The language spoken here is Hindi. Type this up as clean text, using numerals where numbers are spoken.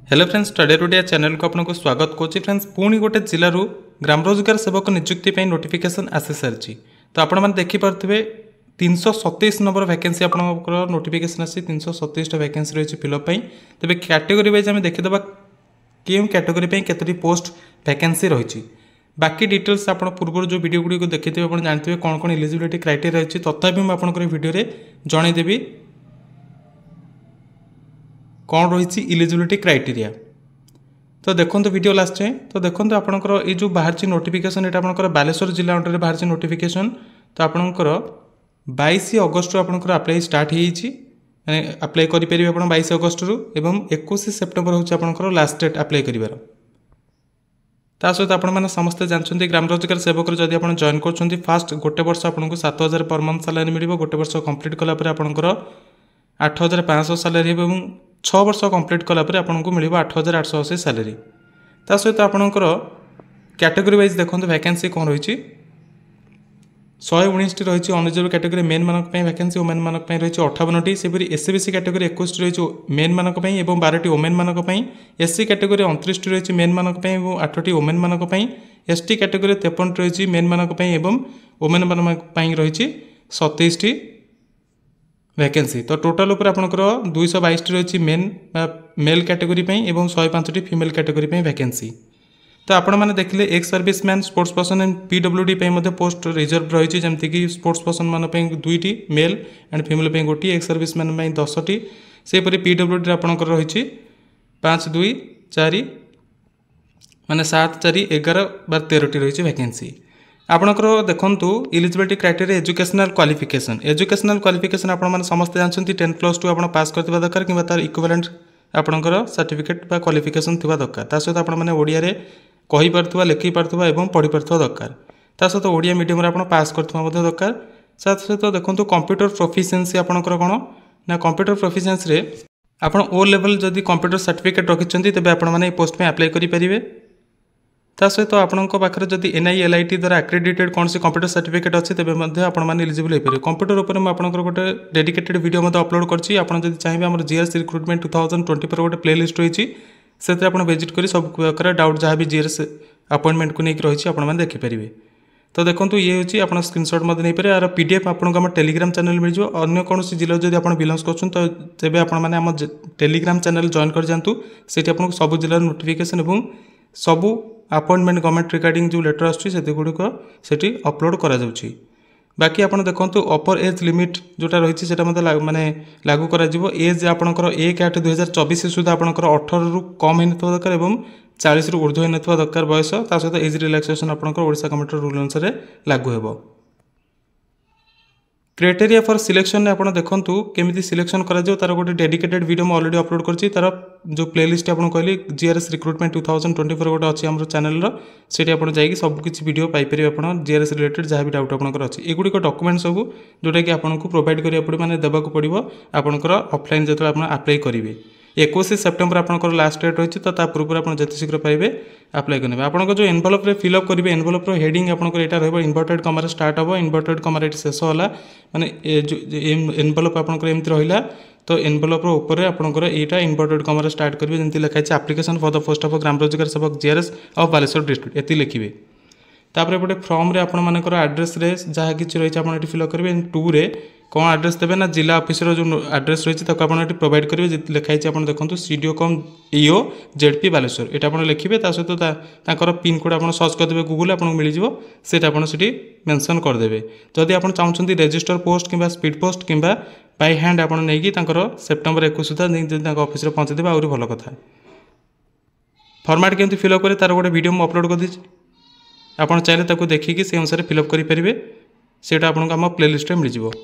Hello friends, study today channel को आपको स्वागत करुच्ची। फ्रेंड्स पुणी गोटे जिलूर ग्राम रोजगार सेवक नियुक्ति नोटिफिकेशन आसी सारी। तो आपण मैंने देखिपे 327 नंबर वैकेंसी आप नोटिफिकेशन आसी 327 वैकेंसी रही फिलअप। तेज कैटेगोरी वाइज आम देखीदे क्यों कैटेगोरी केतोटी पोस्ट वैकेंसी रही। बाकी डिटेल्स आप पूर्व जो वीडियो गुड़ी देखिए आप जानते कौन कौन एलिजिबिलिटी क्राइटेरिया रही। तथापि मुझे वीडियो जनईदेवी कौन रही इलिजिबिलिटी क्राइटेरिया। तो देखो वीडियो लास्ट जाए। तो देखो आपंकर ये जो बाहर नोटिफिकेशन यहाँ आपंकर बालेश्वर जिला अंडर बाहर नोटिफिकेशन। तो आपंकर 22 अगस्ट आपंकर अप्लाई स्टार्ट होने अप्लाई करेंगे आप 22 अगस्ट रु एवं 21 सेप्टेम्बर हूँ आपंकर लास्ट डेट अप्लाई कर। सहित आपने समस्ते जानते ग्राम रोजगार सेवक जदि आप जॉइन कर फास्ट गोटे वर्ष आपको 7000 पर मंथ सालारी मिल गोटे वर्ष कंप्लीट कलापर आपंकर 8500 सालारी और 6 वर्ष कंप्लीट कलापर आपको मिल 8880 सालारी। सहित आपंकर कैटेगोरी वाइज देखो वैकेंसी कौन रही 119 टी रही अनरिजर्व कैटेगोरी मेन मानक वैकेंसी ओमेन मानक रही 58 टी सेपरी एससीबीसी कैटेगोरी 21 रही मेन मानक और 12 टी ओमेन मानक एससी कैटेगोरी 29 टी रही मेन मानक और 8 टी ओमेन मानक एसटी कैटेगोरी 53 रही मेन मानक और ओमेन मानक रही 27 टी वैकेंसी। तो टोटाल उपर आपंकर 222 टी रही मेन मेल कैटेगोरी और 105 टी फीमेल कैटेगोरी वैकेंसी। तो आपण मैंने देखिले ex serviceman sports person and PWD post reserve रही जमीक स्पोर्ट्स पर्सन मान 2टी मेल एंड फीमेल गोटी एक्स सर्विसमैन 10 टी सेपरी पीडब्ल्यूडी आपंकर रही 5 2 4 माने 7 4 11 12 13 टी रही वैकेंसी। आपंकर देखूँ इलिजिबिलिटी क्राइटेरिया एजुकेशनल क्वालिफिकेशन आपने समस्त जानते 10+2 आप पास करवा दरकार कि तार इक्विवेलेंट आपंकर सर्टिफिकेट बा क्वालिफिकेशन थिबा दरकार। सहित आपने ओडिया कही पार्थुवा लिखि पार्थुवा एवं पढ़ी पार्थुवा दरकार। सहित ओडिया मीडियम आप पास करथुवा दरकार। सहित देखो कंप्यूटर प्रोफिशिएंसी आपंकर कौन ना कंप्यूटर प्रोफिशिएंसी रे आप ओ लेवल जदि कंप्यूटर सर्टिफिकेट रखिंट तेज आपने पोस्ट में अप्लाई करेंगे। सहित आपंक पाखे जब NILIT द्वारा एक्रेडिटेड कौन से कंप्यूटर सर्टिफिकेट अच्छी तेज आपने एलिजिबल हो कंप्यूटर उपर मुझे गोटे डेडिकेटेड वीडियो अपलोड करछि। आप चाहिए आम GRS रिक्रुटमेंट 2024 गोटे प्ले लिस्ट रही से विजिट कर सब प्रकार डाउट जहाँ भी GRS अपॉइंटमेंट को लेकर रही आपने देखिपारे। तो देखो ये हूँ आप स्क्रीनशॉट नहीं पारे यार PDF आपको आम टेलीग्राम चैनल मिल जाए। अन्य कौन जिला जब आप बिलंग्स कर तेज आपने टेलीग्राम चैनल जॉइन कर जातु से आपको सब जिलार नोटिफिकेशन और सबू अपॉइंटमेंट गवर्नमेंट रिगार्डिंग जो लेटर आसुक से अपलोड करा जाउछि। बाकी आप देखो अपर एज लिमिट जोटा रही है माने लागू करा एज आपंकर 1/8/2024 सुधा आपंकर 18 रु कम होना दरकार और 40 रु ऊर्ध्व होना दरकार बयस। सहित एज रिलैक्सेशन आपंकर ओडिशा गवर्नमेंट रूल अनुसार लागू हेबो। क्राइटेरिया फॉर सिलेक्शन आप देखूँ केमी सिलेक्शन कर तार गोटे डेडिकेटेड वीडियो मैं ऑलरेडी अपलोड करछि। तार जो प्लेलिस्ट आपको कहली GRS रिक्रुटमेंट 2024 गोटे अच्छी आम चैनल से आप सबकि वीडियो पाइपर आप GRS रिलेटेड जहाँ भी डाउट आपंकर अच्छी एगुड़िक डॉक्यूमेंट सब जोटा कि आपको प्रोवाइड करा पड़े माने देवाक पड़ो आपंकर ऑफलाइन जो आप अप्लाई करेंगे। 21 सेप्टेम्बर आपंकर लास्ट डेट रही तो पूर्व आप जिते शीघ्र पाइबे अप्लाई करेंगे। आपंकर जो एनवलप फिलअप करेंगे एनवलप हेडिंग आपंकर यहाँ रहा इन्वर्टेड कमार स्टार्ट हम इन्वर्टेड कमार ये शेष होला माने जो एनवलप आपंकर एमती रहा। तो एनवलप ऊपर आपंकर यहाँ इन्वर्टेड कमार स्टार्ट करेंगे जमी लिखाई application for the post of ग्राम रोजगार सेवक GRS ऑफ बालेश्वर डिस्ट्रिक्ट ये लिखिए। तापर एपटे फॉर्म रे आपंकर एड्रेस जहाँ कि रही है फिलअप करेंगे। 2 रे कौन एड्रेस देवे ना जिला ऑफिसर जो एड्रेस रही है आप प्रोवाइड करेंगे लिखाई आप देखो CDO EO ZP बालेश्वर ये आप लिखिए। सहित पिन कोड आप सर्च करदे गूगल आपको मिल जाए आपड़ी मेंशन करदे। जदि आप चाहते रजिस्टर पोस्ट कि स्पीड पोस्ट कि बाय हैंड आप सेप्टेम्बर 21 सुधा ऑफिस पहुँचेदेवे आहरी भल कथा। फॉर्मेट केमती फिलअप करें तार गोटे वीडियो मैं अपलोड कर दी आप चाहिए देखिए से अनुसार फिलअप करेंगे। से आपको आम प्ले लिस्ट में मिल जाए।